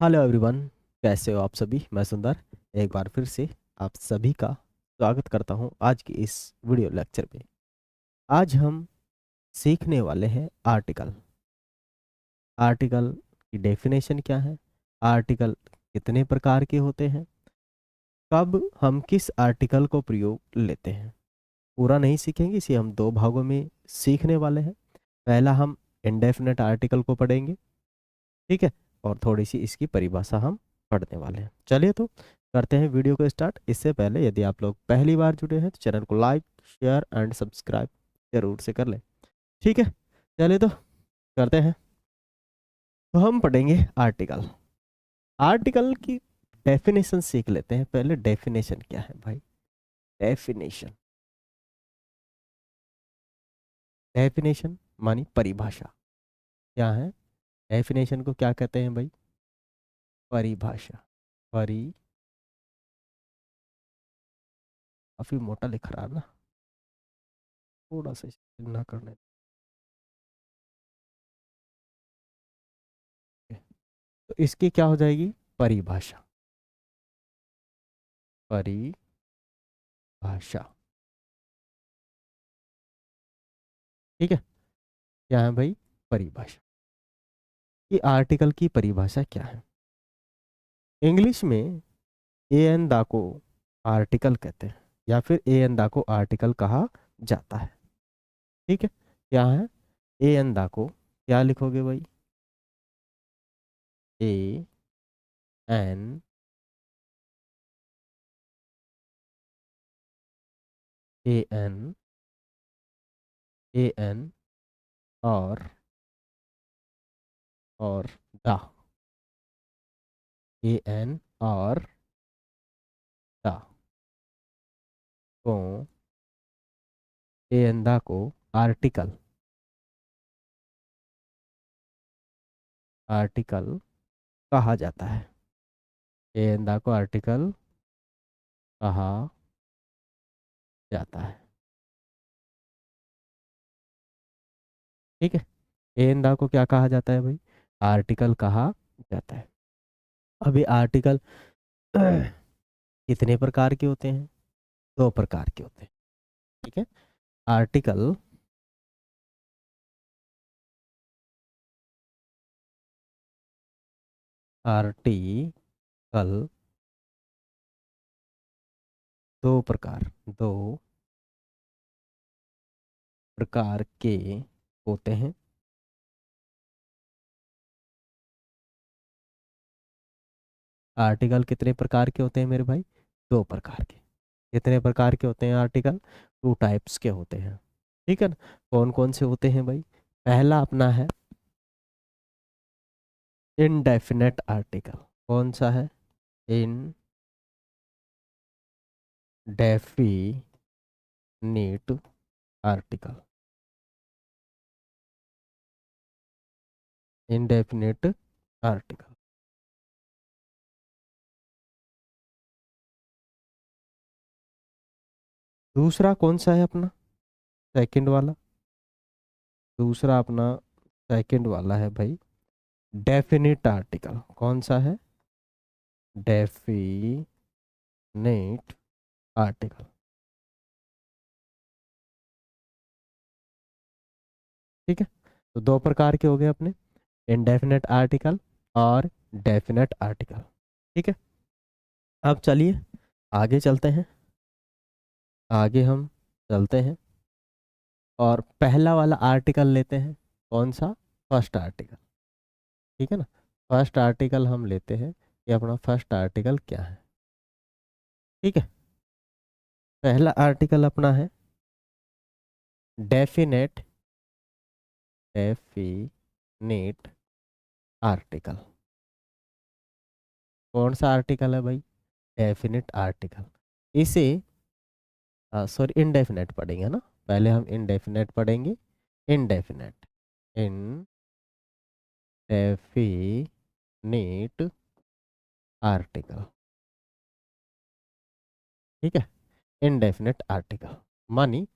Hello everyone. कैसे हो आप सभी? मैं सुंदर एक बार फिर से आप सभी का स्वागत करता हूं आज की इस वीडियो लेक्चर में। आज हम सीखने वाले हैं आर्टिकल। आर्टिकल की डेफिनेशन क्या है, आर्टिकल कितने प्रकार के होते हैं, कब हम किस आर्टिकल को प्रयोग लेते हैं। पूरा नहीं सीखेंगे, इसे हम दो भागों में सीखने वाले हैं। पहला हम इंडेफिनेट आर्टिकल को पढ़ेंगे, ठीक है, और थोड़ी सी इसकी परिभाषा हम पढ़ने वाले हैं। चलिए तो करते हैं वीडियो को स्टार्ट। इससे पहले यदि आप लोग पहली बार जुड़े हैं तो चैनल को लाइक शेयर एंड सब्सक्राइब जरूर से कर लें, ठीक है। चलिए तो करते हैं। तो हम पढ़ेंगे आर्टिकल। आर्टिकल की डेफिनेशन सीख लेते हैं। पहले डेफिनेशन क्या है भाई? डेफिनेशन, डेफिनेशन मानी परिभाषा। क्या है? डेफिनेशन को क्या कहते हैं भाई? परिभाषा। काफी मोटा लिख रहा है ना, थोड़ा सा ना करने दें। तो इसकी क्या हो जाएगी? परिभाषा। परिभाषा, ठीक है। क्या है भाई? परिभाषा। ये आर्टिकल की परिभाषा क्या है? इंग्लिश में ए एन दा को आर्टिकल कहते हैं, या फिर ए एन दा को आर्टिकल कहा जाता है, ठीक है। क्या है? ए एन दा को क्या लिखोगे भाई? A N, A N, A N और दा, ए एन और दा को, ए एन दा को आर्टिकल, आर्टिकल कहा जाता है। ए एन दा को आर्टिकल कहा जाता है, ठीक है। एंदा को क्या कहा जाता है भाई? आर्टिकल कहा जाता है। अभी आर्टिकल कितने प्रकार के होते हैं? दो प्रकार के होते हैं, ठीक है। आर्टिकल आर्टिकल दो प्रकार के होते हैं। आर्टिकल कितने प्रकार के होते हैं मेरे भाई? दो प्रकार के। कितने प्रकार के होते हैं आर्टिकल? टू टाइप्स के होते हैं, ठीक है ना। कौन कौन से होते हैं भाई? पहला अपना है इनडेफिनेट आर्टिकल। कौन सा है? Indefinite article. Indefinite article. दूसरा कौन सा है अपना? सेकंड वाला। दूसरा अपना सेकंड वाला है भाई डेफिनिट आर्टिकल। कौन सा है? डेफिनिट आर्टिकल, ठीक है। तो दो प्रकार के हो गए अपने, इनडेफिनेट आर्टिकल और डेफिनेट आर्टिकल, ठीक है। अब चलिए आगे चलते हैं। आगे हम चलते हैं और पहला वाला आर्टिकल लेते हैं। कौन सा? फर्स्ट आर्टिकल, ठीक है ना। फर्स्ट आर्टिकल हम लेते हैं कि अपना फर्स्ट आर्टिकल क्या है, ठीक है। पहला आर्टिकल अपना है डेफिनेट, डेफिनेट आर्टिकल। कौन सा आर्टिकल है भाई? Definite article. इसे सॉरी इनडेफिनेट पढ़ेंगे ना, पहले हम इनडेफिनेट पढ़ेंगे। इनडेफिनेट, इनडेफिनेट आर्टिकल, ठीक है। इनडेफिनेट आर्टिकल मानी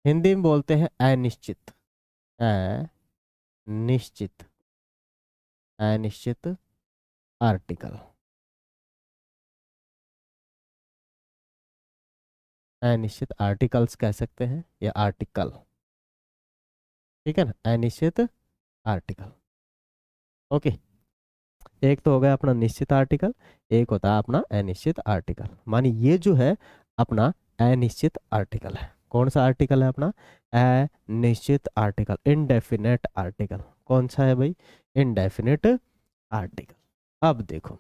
हिंदी में बोलते हैं अनिश्चित, अनिश्चित, अनिश्चित आर्टिकल, अनिश्चित आर्टिकल्स कह सकते हैं या आर्टिकल, ठीक है ना, अनिश्चित आर्टिकल। ओके, एक तो हो गया अपना निश्चित आर्टिकल, एक होता है अपना अनिश्चित आर्टिकल। मानी ये जो है अपना अनिश्चित आर्टिकल है। कौन सा आर्टिकल है अपना? अनिश्चित आर्टिकल, इनडेफिनेट आर्टिकल। कौन सा है भाई? Indefinite article. अब देखो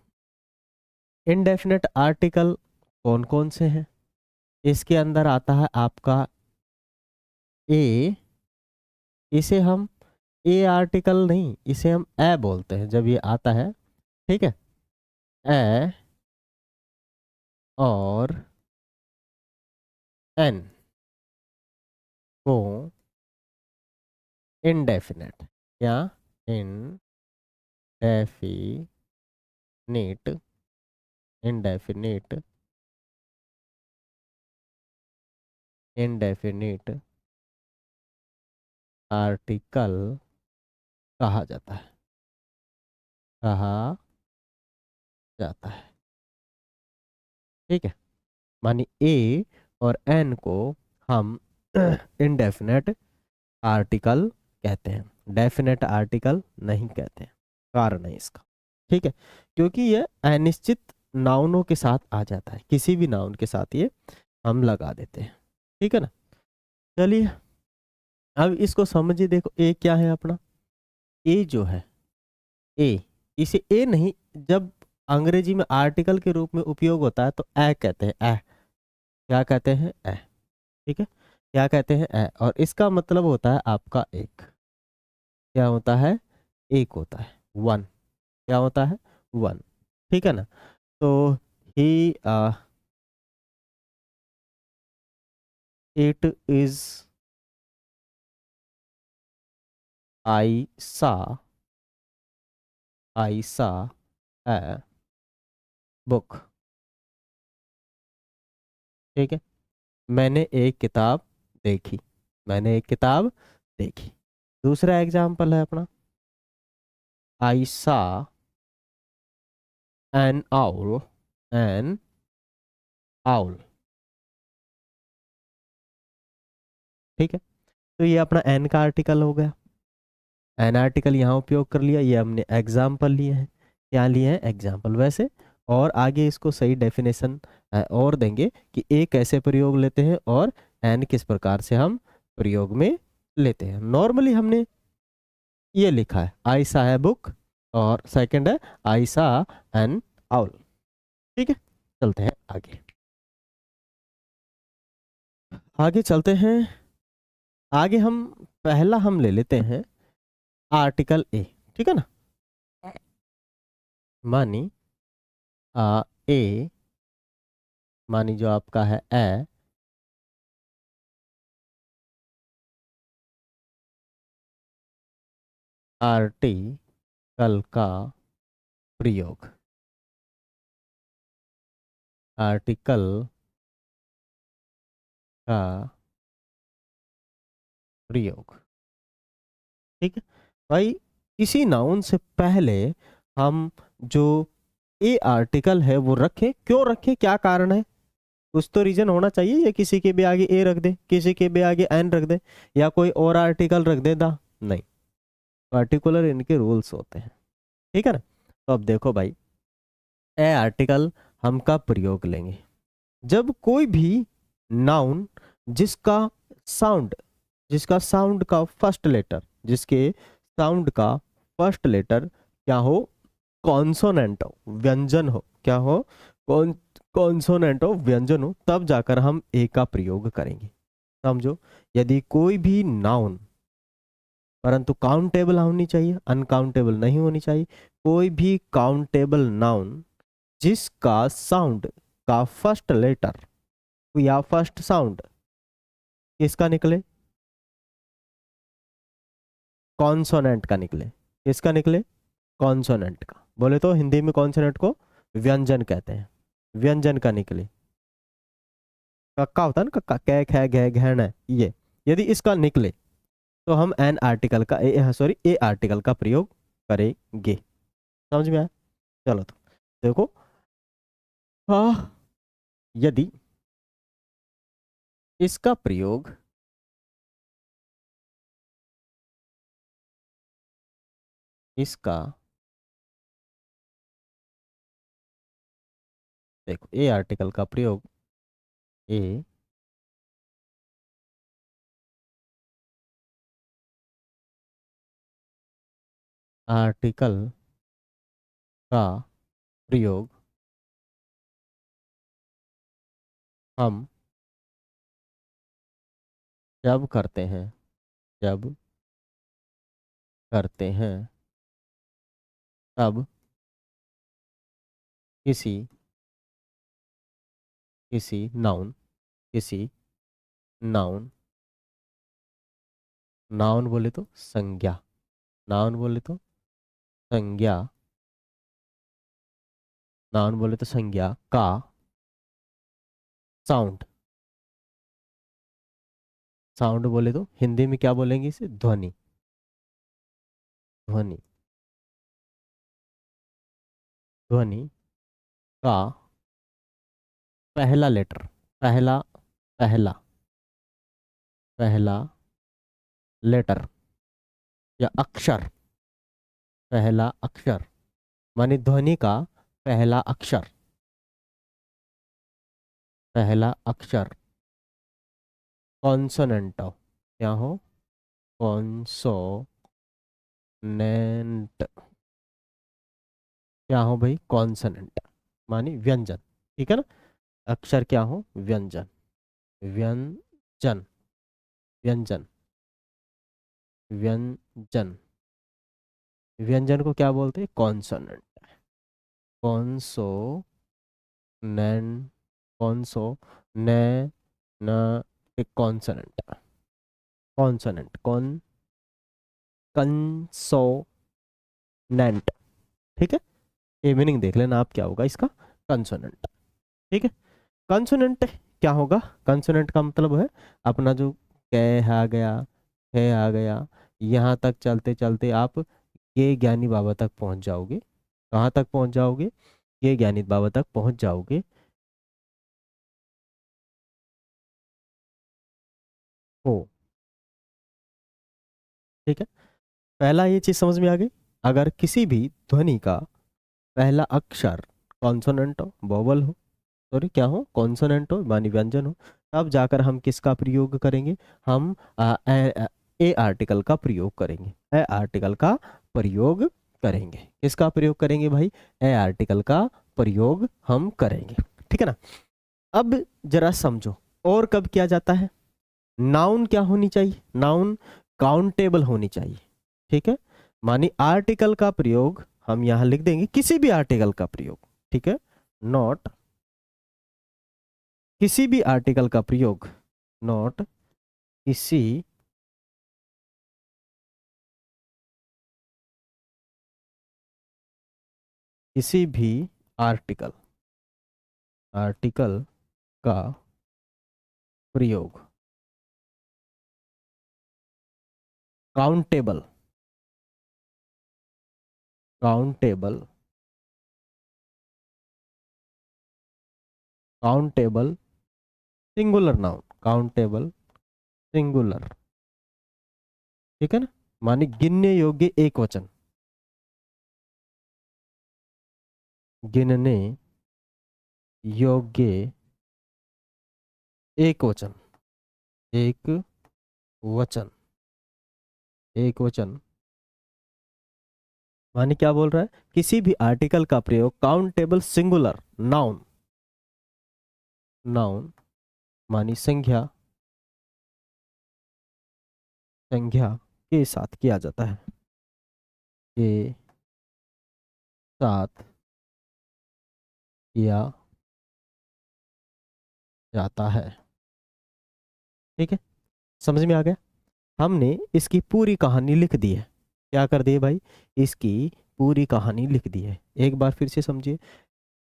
इनडेफिनेट आर्टिकल कौन कौन से हैं। इसके अंदर आता है आपका ए, इसे हम ए आर्टिकल नहीं, इसे हम ए बोलते हैं जब ये आता है, ठीक है। ए और एन को इनडेफिनेट या इनडेफिनिट, इनडेफिनिट, इनडेफिनिट आर्टिकल कहा जाता है, कहा जाता है, ठीक है। मानी ए और एन को हम इनडेफिनेट आर्टिकल कहते हैं, डेफिनेट आर्टिकल नहीं कहते हैं। कारण है इसका, ठीक है, क्योंकि ये अनिश्चित नाउनों के साथ आ जाता है, किसी भी नाउन के साथ ये हम लगा देते हैं, ठीक है ना। चलिए अब इसको समझिए। देखो ए क्या है अपना? ए जो है, ए, इसे ए नहीं, जब अंग्रेजी में आर्टिकल के रूप में उपयोग होता है तो ए कहते हैं, ए, क्या कहते हैं? ए, ठीक है, क्या कहते हैं? ए, और इसका मतलब होता है आपका एक, क्या होता है? एक होता है, वन, क्या होता है? वन, ठीक है ना। तो ही इट इज, आई सा, आई सा ए बुक, ठीक है, मैंने एक किताब देखी, मैंने एक किताब देखी। दूसरा एग्जाम्पल है अपना, आई सा एन आउल, एन आउल, ठीक है। तो ये अपना एन का आर्टिकल हो गया, एन आर्टिकल यहाँ उपयोग कर लिया, ये हमने एग्जाम्पल लिए हैं, क्या लिए हैं? एग्जाम्पल। वैसे और आगे इसको सही डेफिनेशन और देंगे कि ए कैसे प्रयोग लेते हैं और एन किस प्रकार से हम प्रयोग में लेते हैं। नॉर्मली हमने ये लिखा है आई सा है बुक, और सेकंड है आई सा एन आउल, ठीक है। चलते हैं आगे, आगे चलते हैं। आगे हम पहला हम ले लेते हैं आर्टिकल ए, ठीक है ना। मानी ए, मानी जो आपका है ए, आर्टिकल का प्रयोग, आर्टिकल का प्रयोग, ठीक है भाई। इसी नाउन से पहले हम जो ए आर्टिकल है वो रखें, क्यों रखें, क्या कारण है? कुछ तो रीजन होना चाहिए, या किसी के भी आगे ए रख दे, किसी के भी आगे एन रख दे, या कोई और आर्टिकल रख दे दा, नहीं, पर्टिकुलर इनके रूल्स होते हैं, ठीक है ना। तो अब देखो भाई, ए आर्टिकल हम कब प्रयोग लेंगे? जब कोई भी नाउन जिसका साउंड, जिसका साउंड का फर्स्ट लेटर, जिसके साउंड का फर्स्ट लेटर क्या हो? कॉन्सोनेंट हो, व्यंजन हो, क्या हो? कौन कॉन्सोनेंट हो, व्यंजन हो, तब जाकर हम ए का प्रयोग करेंगे। समझो, यदि कोई भी नाउन, परंतु काउंटेबल होनी चाहिए, अनकाउंटेबल नहीं होनी चाहिए, कोई भी काउंटेबल नाउन जिसका साउंड का फर्स्ट लेटर या फर्स्ट साउंड किसका निकले? कॉन्सोनेंट का निकले। किसका निकले? कॉन्सोनेंट का। बोले तो हिंदी में कॉन्सोनेंट को व्यंजन कहते हैं, व्यंजन का निकले। कक्का होता है ना, कक्का, कै ख घ घ न, ये यदि इसका निकले तो हम एन आर्टिकल का, सॉरी, ए आर्टिकल का प्रयोग करेंगे। समझ में आया? चलो तो देखो, हाँ, यदि इसका प्रयोग इसका देखो ए आर्टिकल का प्रयोग ए आर्टिकल का प्रयोग हम जब करते हैं, जब करते हैं तब किसी किसी नाउन किसी नाउन नाउन बोले तो संज्ञा, नाउन बोले तो संज्ञा, नाउन बोले तो संज्ञा का साउंड, साउंड बोले तो हिंदी में क्या बोलेंगे इसे, ध्वनि, ध्वनि, ध्वनि का पहला लेटर, पहला पहला पहला लेटर या अक्षर, पहला अक्षर माने ध्वनि का पहला अक्षर, पहला अक्षर कॉन्सोनेंट हो, क्या हो, कॉन्सोनेंट, क्या हो भाई, कॉन्सोनेंट माने व्यंजन, ठीक है ना, अक्षर क्या हो, व्यंजन, व्यंजन, व्यंजन, व्यंजन, व्यंजन को क्या बोलते हैं, कॉन्सोनेंट, कॉन्सोनेंट, कॉन्सो ने न एक कॉन्सोनेंट, कॉन्सोनेंट कॉन कंसोनेंट, ठीक है, ये मीनिंग देख लेना आप क्या होगा इसका, कंसोनेंट, ठीक है। कंसोनेंट क्या होगा, कंसोनेंट का मतलब है अपना जो कै आ गया, है आ गया, यहाँ तक चलते चलते आप ये ज्ञानी बाबा तक पहुंच जाओगे, कहाँ तक पहुंच जाओगे, ये ज्ञानी बाबा तक पहुंच जाओगे, हो, ठीक है। पहला ये चीज समझ में आ गई, अगर किसी भी ध्वनि का पहला अक्षर कॉन्सोनेंट हो, वोवल हो, सॉरी क्या हो, कॉन्सोनेंट हो मानी व्यंजन हो, तब जाकर हम किसका प्रयोग करेंगे, हम ए आर्टिकल का प्रयोग करेंगे, ए आर्टिकल का प्रयोग करेंगे, किसका प्रयोग करेंगे भाई, ए आर्टिकल का प्रयोग हम करेंगे, ठीक है ना। अब जरा समझो, और कब किया जाता है, नाउन क्या होनी चाहिए, नाउन काउंटेबल होनी चाहिए, ठीक है, मानी आर्टिकल का प्रयोग हम यहां लिख देंगे, किसी भी आर्टिकल का प्रयोग, ठीक है, नॉट, किसी भी आर्टिकल का प्रयोग, नॉट किसी किसी भी आर्टिकल, आर्टिकल का प्रयोग, countable, countable, countable singular noun, countable singular, ठीक है ना, माने गिनने योग्य एक वचन, गिनने योग्य एक वचन, एक वचन, एक वचन माने क्या बोल रहा है, किसी भी आर्टिकल का प्रयोग काउंटेबल सिंगुलर नाउन, नाउन मानी संज्ञा, संज्ञा के साथ किया जाता है, के साथ किया जाता है, ठीक है, समझ में आ गया, हमने इसकी पूरी कहानी लिख दी है, क्या कर दी है भाई, इसकी पूरी कहानी लिख दी है, एक बार फिर से समझिए,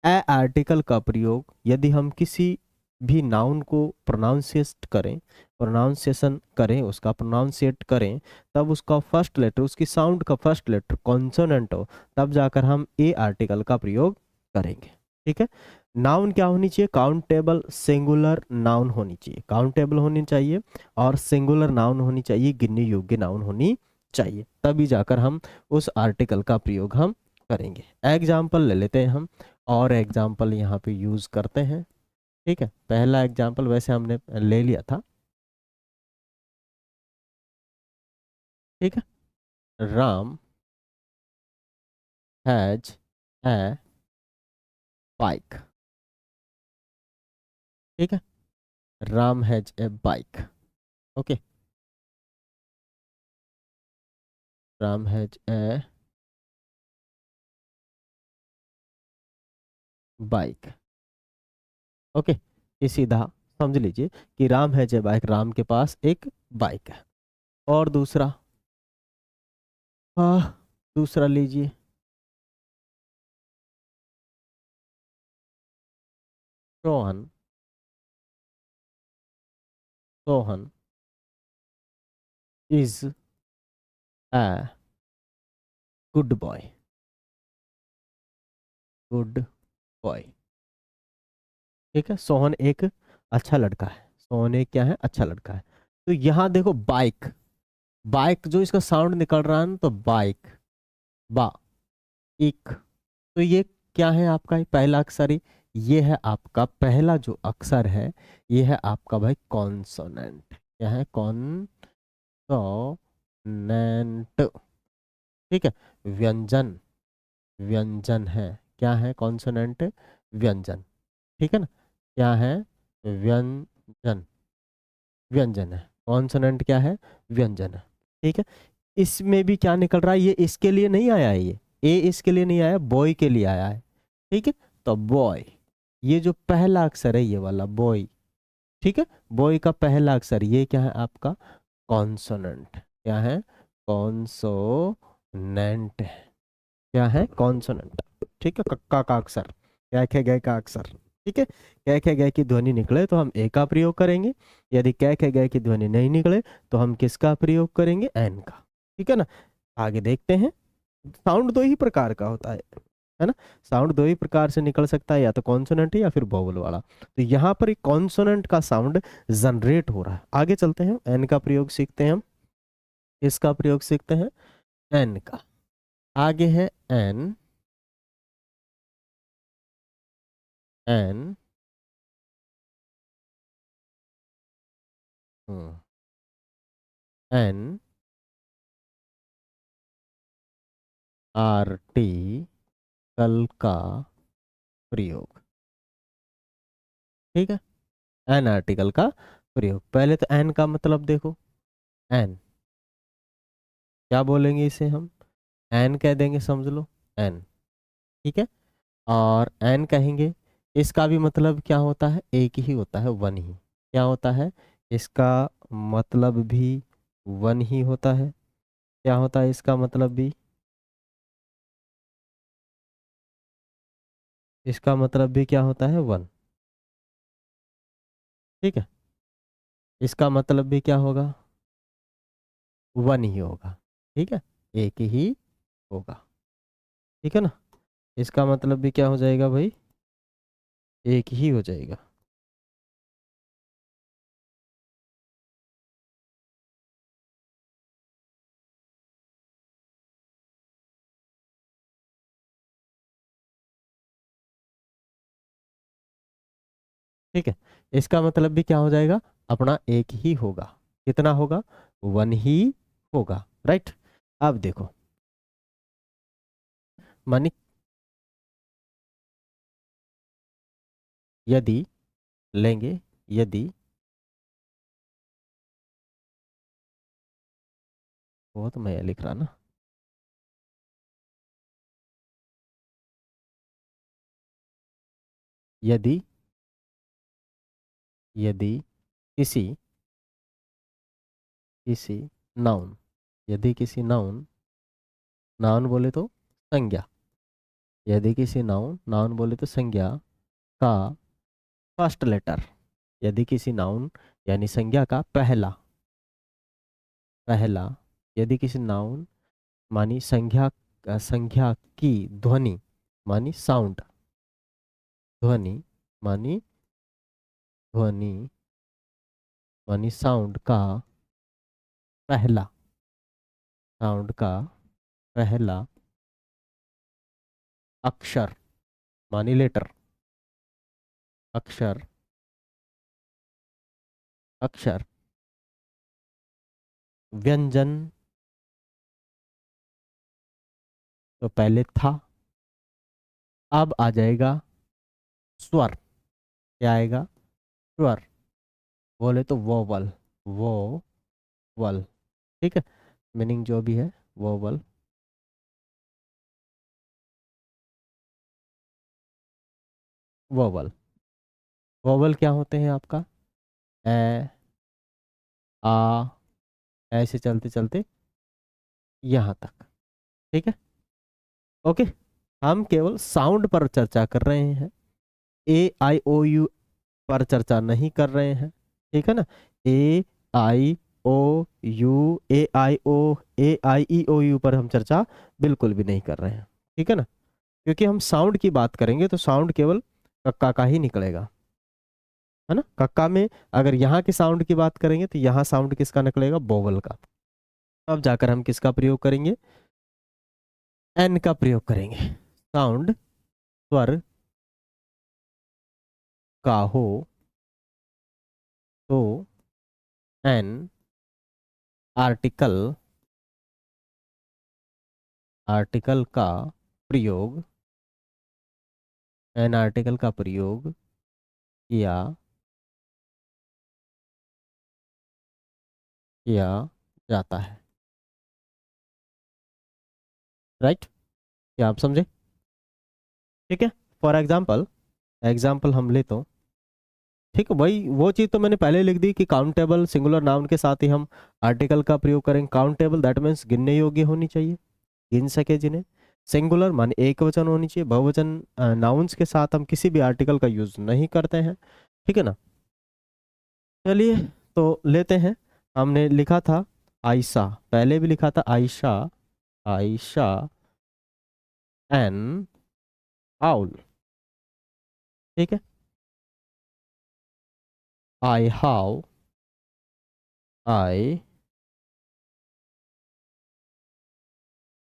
ए आर्टिकल का प्रयोग यदि हम किसी भी नाउन को प्रोनाउंसिएशन करें, उसका प्रोनाउंसिएट करें, तब उसका फर्स्ट लेटर, उसकी साउंड का फर्स्ट लेटर कॉन्सोनेंट हो, तब जाकर हम ए आर्टिकल का प्रयोग करेंगे। ठीक है। नाउन क्या होनी चाहिए? काउंटेबल सिंगुलर नाउन होनी चाहिए, काउंटेबल होनी चाहिए और सिंगुलर नाउन होनी चाहिए, गिनने योग्य नाउन होनी चाहिए, तभी जाकर हम उस आर्टिकल का प्रयोग हम करेंगे। एग्जाम्पल ले लेते हैं हम, और एग्जाम्पल यहाँ पे यूज करते हैं। ठीक है, पहला एग्जाम्पल वैसे हमने ले लिया था। ठीक है, राम हैज ए बाइक। ठीक है, Ram has a bike. Okay, Ram has a bike. Okay, ये सीधा समझ लीजिए कि Ram has a bike, Ram के पास एक बाइक है। और दूसरा, हाँ, दूसरा लीजिए, Sohan, Sohan is a good boy, good boy. ठीक है, सोहन एक अच्छा लड़का है, सोहन एक क्या है? अच्छा लड़का है। तो यहाँ देखो बाइक, बाइक जो इसका साउंड निकल रहा है ना, तो बाइक, बा, इक, तो ये क्या है आपका? ये पहला अक्षर ही, ये है आपका पहला जो अक्षर है, ये है आपका भाई कॉन्सोनेंट। क्या है? कॉन्सोनेंट। ठीक है, व्यंजन, व्यंजन है। क्या है? कॉन्सोनेंट, व्यंजन। ठीक है ना? क्या है? व्यंजन, व्यंजन है। कॉन्सोनेंट क्या है? व्यंजन है। ठीक है, इसमें भी क्या निकल रहा है? ये इसके लिए नहीं आया है, ये ए इसके लिए नहीं आया, बॉय के लिए आया है। ठीक है, तो बॉय, ये जो पहला अक्षर है ये वाला बॉय। ठीक है, बॉय का पहला अक्षर ये क्या है आपका? कॉन्सोनेंट। क्या है? कॉन्सोनेंट है। क्या है? कॉन्सोनेंट। ठीक है, कक्का का अक्षर, कै खे गए का अक्षर। ठीक है, कै खे गए की ध्वनि निकले तो हम ए का प्रयोग करेंगे, यदि कै खे गए की ध्वनि नहीं निकले तो हम किसका प्रयोग करेंगे? एन का। ठीक है ना? आगे देखते हैं। साउंड दो ही प्रकार का होता है ना? साउंड दो ही प्रकार से निकल सकता है, या तो कॉन्सोनेंट या फिर वोवल वाला। तो यहाँ पर एक कॉन्सोनेंट का साउंड जनरेट हो रहा है। आगे चलते हैं, एन का प्रयोग सीखते हैं हम, इसका प्रयोग सीखते हैं एन का। आगे है एन, एन, एन आर्टिकल का प्रयोग। ठीक है, एन आर्टिकल का प्रयोग। पहले तो एन का मतलब देखो, एन क्या बोलेंगे इसे हम? एन कह देंगे, समझ लो, एन। ठीक है, और एन कहेंगे, इसका भी मतलब क्या होता है? एक ही होता है, वन ही। क्या होता है? इसका मतलब भी वन ही होता है। क्या होता है इसका मतलब भी? इसका मतलब भी क्या होता है? वन। ठीक है, इसका मतलब भी क्या होगा? वन ही होगा। ठीक है, एक ही होगा। ठीक है ना? इसका मतलब भी क्या हो जाएगा भाई? एक ही हो जाएगा। ठीक है, इसका मतलब भी क्या हो जाएगा? अपना एक ही होगा। कितना होगा? वन ही होगा। राइट, अब देखो, मानी यदि लेंगे, यदि, वो तो मैं लिख रहा ना, यदि, यदि किसी, किसी नाउन, यदि किसी नाउन, नाउन बोले तो संज्ञा, यदि किसी नाउन, नाउन बोले तो संज्ञा का फर्स्ट लेटर, यदि किसी नाउन यानी संज्ञा का पहला पहला यदि किसी नाउन मानी संज्ञा की ध्वनि मानी साउंड, ध्वनि मानी ध्वनि मानी साउंड का पहला साउंड का पहला अक्षर मानी लेटर, अक्षर अक्षर व्यंजन तो पहले था, अब आ जाएगा स्वर। क्या आएगा? स्वर। बोले तो वोवल, वोवल। ठीक है, मीनिंग जो भी है वोवल। वोवल वोवल क्या होते हैं आपका? ए, आ, ऐसे चलते चलते यहाँ तक। ठीक है, ओके। हम केवल साउंड पर चर्चा कर रहे हैं, ए आई ओ यू पर चर्चा नहीं कर रहे हैं। ठीक है ना, ए आई ओ you, A I E O you पर हम चर्चा बिल्कुल भी नहीं कर रहे हैं। ठीक है ना, क्योंकि हम साउंड की बात करेंगे तो साउंड केवल कक्का का ही निकलेगा, है ना। कक्का में अगर यहाँ के साउंड की बात करेंगे तो यहाँ साउंड किसका निकलेगा? बोवल का। अब जाकर हम किसका प्रयोग करेंगे? एन का प्रयोग करेंगे। साउंड स्वर का हो तो एन आर्टिकल आर्टिकल का प्रयोग, एन आर्टिकल का प्रयोग किया जाता है। राइट, क्या आप समझे? ठीक है, फॉर एग्जाम्पल हम ले तो ठीक है, वही वो चीज़ तो मैंने पहले लिख दी कि काउंटेबल सिंगुलर नाउन के साथ ही हम आर्टिकल का प्रयोग करेंगे। काउंटेबल दैट मीन्स गिनने योग्य होनी चाहिए, गिन सके जिन्हें। सिंगुलर माने एक वचन होनी चाहिए। बहुवचन नाउन्स के साथ हम किसी भी आर्टिकल का यूज नहीं करते हैं। ठीक है ना। चलिए तो लेते हैं, हमने लिखा था आयशा, पहले भी लिखा था आयशा, आयशा एन आउल। ठीक है, I how I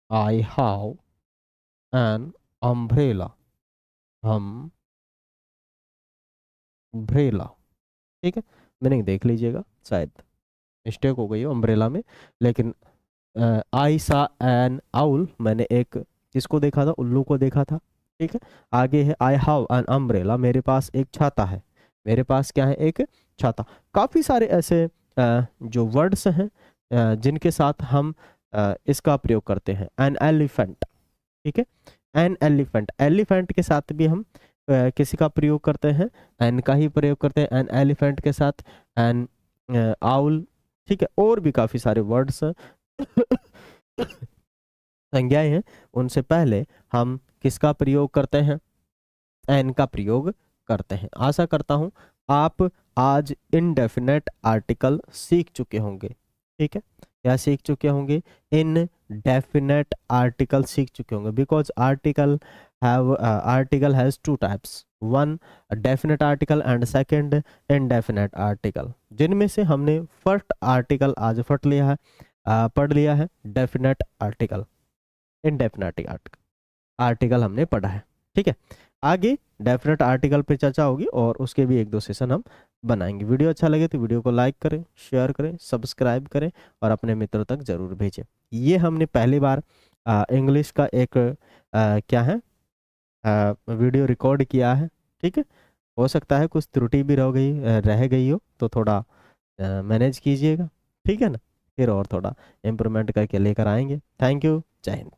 I how an umbrella, हम ब्रेला। ठीक है, मीनिंग देख लीजिएगा, शायद मिस्टेक हो गई हो अम्ब्रेला में, लेकिन आई सा एन आउल, मैंने एक किसको देखा था? उल्लू को देखा था। ठीक है, आगे है आई हैव एन अम्ब्रेला, मेरे पास एक छाता है। मेरे पास क्या है? एक छाता। काफ़ी सारे ऐसे जो वर्ड्स हैं जिनके साथ हम इसका प्रयोग करते हैं। एन एलिफेंट, ठीक है, एन एलिफेंट, एलिफेंट के साथ भी हम किसी का प्रयोग करते हैं, एन का ही प्रयोग करते हैं एन एलिफेंट के साथ। एन आउल, ठीक है, और भी काफ़ी सारे वर्ड्स संज्ञाएं हैं, उनसे पहले हम किसका प्रयोग करते हैं? एन का प्रयोग करते हैं। आशा करता हूं आप आज इनडेफिनेट आर्टिकल सीख चुके होंगे। ठीक है, क्या सीख चुके होंगे? इन डेफिनेट आर्टिकल सीख चुके होंगे, because article has two types, one definite article and second indefinite article, जिनमें से हमने फर्स्ट आर्टिकल आज पढ़ लिया है डेफिनेट आर्टिकल, इनडेफिनेट आर्टिकल हमने पढ़ा है। ठीक है, आगे डेफिनेट आर्टिकल पे चर्चा होगी और उसके भी एक दो सेशन हम बनाएंगे। वीडियो अच्छा लगे तो वीडियो को लाइक करें, शेयर करें, सब्सक्राइब करें और अपने मित्रों तक जरूर भेजें। ये हमने पहली बार इंग्लिश का एक क्या है वीडियो रिकॉर्ड किया है। ठीक है, हो सकता है कुछ त्रुटि भी रह गई हो तो थोड़ा मैनेज कीजिएगा। ठीक है ना, फिर और थोड़ा इम्प्रूवमेंट करके लेकर आएंगे। थैंक यू, जय हिंद।